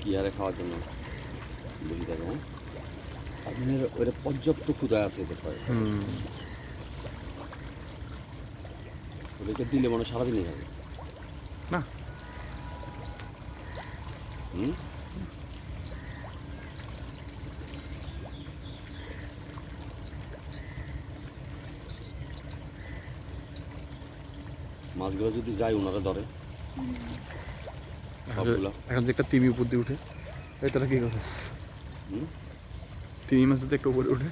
কি হারে খাওয়ার জন্য বেশি থাকে, হ্যাঁ? আপনার ওটা পর্যাপ্ত ক্ষুধা আছে এদের পায়ে। ওদেরকে দিলে মনে হয় সারাদিনই খাবে। না হুম? মাছগুলো যদি যায় ওনারা ধরে সবগুলা। এখন যে একটা তিমি উপর দিয়ে উঠে এই তোরা কি করিস? হুম? তিমি মাছ যদি একটা উপরে উঠে